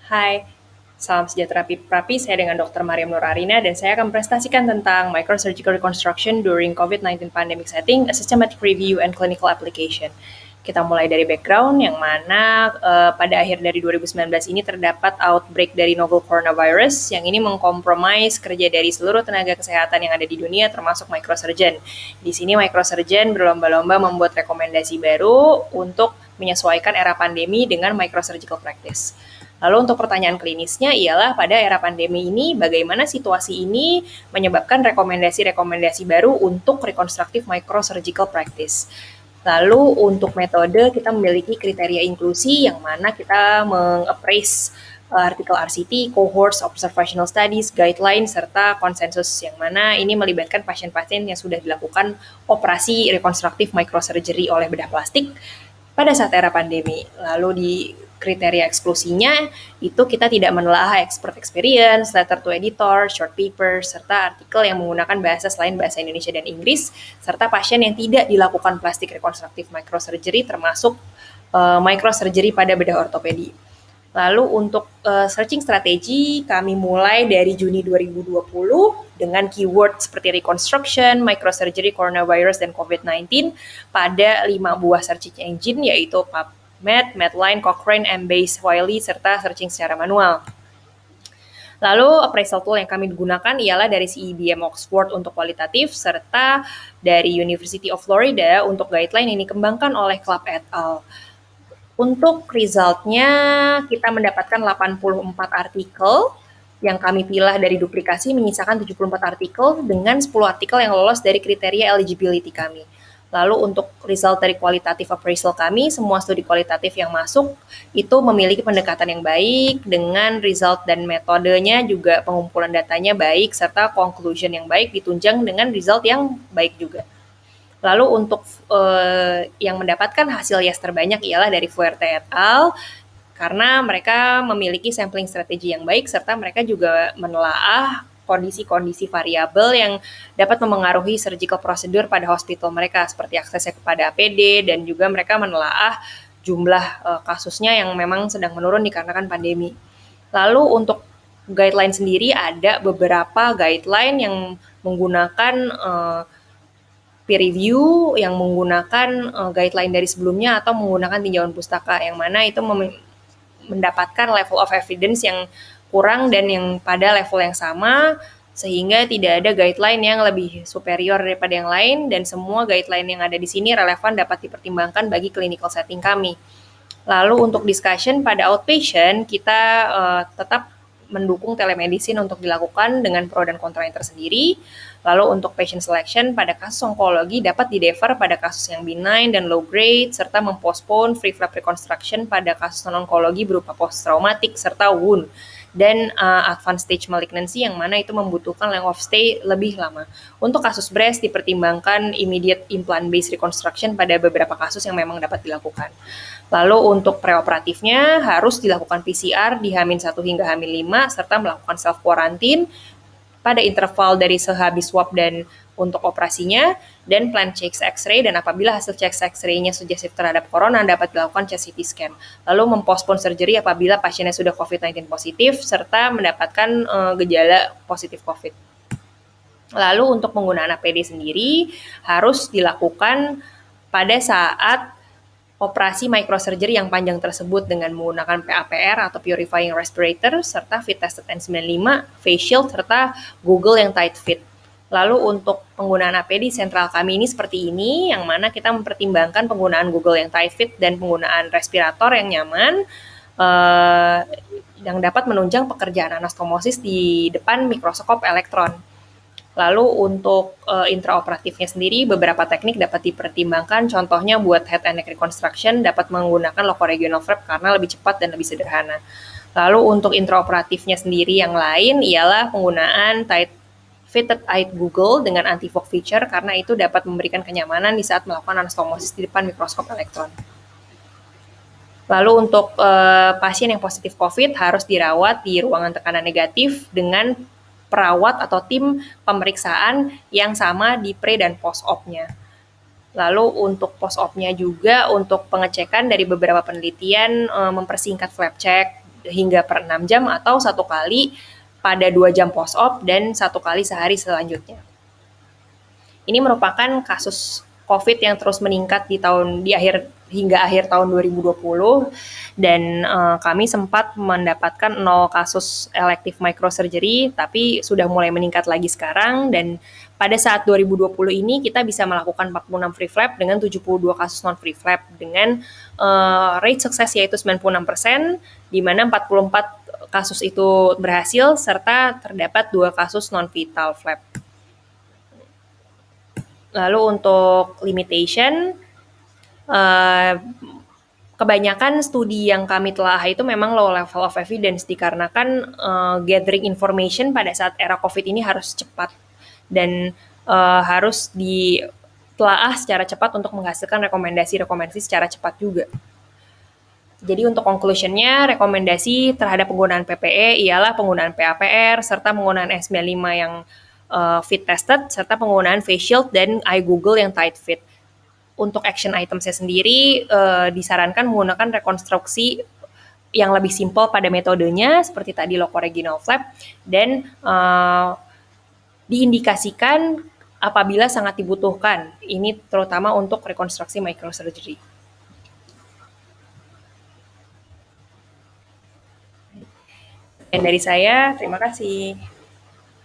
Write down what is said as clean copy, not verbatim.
Hai, salam sejahtera Prapi, saya dengan Dr. Mariam Nurarina dan saya akan presentasikan tentang microsurgical reconstruction during COVID-19 pandemic setting, a systematic review and clinical application. Kita mulai dari background yang mana pada akhir dari 2019 ini terdapat outbreak dari novel coronavirus yang ini mengkompromis kerja dari seluruh tenaga kesehatan yang ada di dunia termasuk microsurgeon. Di sini microsurgeon berlomba-lomba membuat rekomendasi baru untuk menyesuaikan era pandemi dengan microsurgical practice. Lalu untuk pertanyaan klinisnya ialah pada era pandemi ini bagaimana situasi ini menyebabkan rekomendasi-rekomendasi baru untuk reconstructive microsurgical practice. Lalu untuk metode kita memiliki kriteria inklusi yang mana kita mengappraise artikel RCT, cohorts, observational studies, guidelines, serta konsensus yang mana ini melibatkan pasien-pasien yang sudah dilakukan operasi rekonstruktif microsurgery oleh bedah plastik pada saat era pandemi. Lalu di kriteria eksklusinya itu kita tidak menelaah expert experience, letter to editor, short paper, serta artikel yang menggunakan bahasa selain bahasa Indonesia dan Inggris, serta pasien yang tidak dilakukan plastik rekonstruktif microsurgery termasuk microsurgery pada bedah ortopedi. Lalu untuk searching strategi kami mulai dari Juni 2020 dengan keyword seperti reconstruction, microsurgery, coronavirus, dan COVID-19 pada 5 buah searching engine yaitu PubMed, Medline, Cochrane, Embase, Wiley, serta searching secara manual. Lalu appraisal tool yang kami gunakan ialah dari CEBM Oxford untuk kualitatif serta dari University of Florida untuk guideline yang dikembangkan oleh Club et al. Untuk resultnya kita mendapatkan 84 artikel yang kami pilih dari duplikasi menyisakan 74 artikel dengan 10 artikel yang lolos dari kriteria eligibility kami. Lalu untuk result dari kualitatif appraisal kami, semua studi kualitatif yang masuk itu memiliki pendekatan yang baik dengan result dan metodenya juga pengumpulan datanya baik serta conclusion yang baik ditunjang dengan result yang baik juga. Lalu untuk yang mendapatkan hasil yes terbanyak ialah dari Fuerte et al. Karena mereka memiliki sampling strategi yang baik serta mereka juga menelaah kondisi-kondisi variabel yang dapat memengaruhi surgical prosedur pada hospital mereka seperti aksesnya kepada APD dan juga mereka menelaah jumlah kasusnya yang memang sedang menurun dikarenakan pandemi. Lalu untuk guideline sendiri ada beberapa guideline yang menggunakan peer review yang menggunakan guideline dari sebelumnya atau menggunakan tinjauan pustaka yang mana itu mendapatkan level of evidence yang kurang dan yang pada level yang sama sehingga tidak ada guideline yang lebih superior daripada yang lain dan semua guideline yang ada di sini relevan dapat dipertimbangkan bagi clinical setting kami. Lalu untuk discussion pada outpatient kita tetap mendukung telemedicine untuk dilakukan dengan pro dan kontra yang tersendiri. Lalu untuk patient selection pada kasus onkologi dapat didefer pada kasus yang benign dan low grade, serta mempospon free flap reconstruction pada kasus non-onkologi berupa post-traumatic serta wound dan advanced stage malignancy yang mana itu membutuhkan length of stay lebih lama. Untuk kasus breast dipertimbangkan immediate implant-based reconstruction pada beberapa kasus yang memang dapat dilakukan. Lalu untuk preoperatifnya harus dilakukan PCR di H-1 hingga H-5 serta melakukan self-quarantine pada interval dari sehabis swab dan untuk operasinya dan plan chest X-ray dan apabila hasil chest X-ray-nya suggestif terhadap corona dapat dilakukan chest CT scan. Lalu mempospon surgery apabila pasiennya sudah COVID-19 positif serta mendapatkan gejala positif COVID. Lalu untuk penggunaan APD sendiri harus dilakukan pada saat operasi microsurgery yang panjang tersebut dengan menggunakan PAPR atau Purifying Respirator serta fit tested N95, face shield serta Google yang tight fit. Lalu untuk penggunaan APD sentral kami ini seperti ini, yang mana kita mempertimbangkan penggunaan Google yang tight fit dan penggunaan respirator yang nyaman yang dapat menunjang pekerjaan anastomosis di depan mikroskop elektron. Lalu untuk intraoperatifnya sendiri, beberapa teknik dapat dipertimbangkan. Contohnya buat head and neck reconstruction dapat menggunakan locoregional flap karena lebih cepat dan lebih sederhana. Lalu untuk intraoperatifnya sendiri yang lain ialah penggunaan tight fitted eye Google dengan anti-fog feature karena itu dapat memberikan kenyamanan di saat melakukan anastomosis di depan mikroskop elektron. Lalu untuk pasien yang positif COVID harus dirawat di ruangan tekanan negatif dengan perawat atau tim pemeriksaan yang sama di pre dan post-op-nya. Lalu untuk post-op-nya juga untuk pengecekan dari beberapa penelitian mempersingkat flap check hingga per 6 jam atau 1 kali pada 2 jam post-op dan 1 kali sehari selanjutnya. Ini merupakan kasus COVID yang terus meningkat hingga akhir tahun 2020 dan kami sempat mendapatkan 0 kasus elective microsurgery, tapi sudah mulai meningkat lagi sekarang, dan pada saat 2020 ini kita bisa melakukan 46 free flap dengan 72 kasus non free flap dengan rate sukses yaitu 96%, di mana 44 kasus itu berhasil serta terdapat 2 kasus non vital flap. Lalu untuk limitation, kebanyakan studi yang kami telah itu memang low level of evidence dikarenakan gathering information pada saat era COVID ini harus cepat dan harus ditelaah secara cepat untuk menghasilkan rekomendasi-rekomendasi secara cepat juga. Jadi untuk conclusion-nya, rekomendasi terhadap penggunaan PPE ialah penggunaan PAPR serta penggunaan S95 yang fit tested, serta penggunaan face shield dan eye Google yang tight fit. Untuk action item-nya sendiri, disarankan menggunakan rekonstruksi yang lebih simpel pada metodenya, seperti tadi locoregional flap, dan diindikasikan apabila sangat dibutuhkan. Ini terutama untuk rekonstruksi microsurgery. Dan dari saya, terima kasih.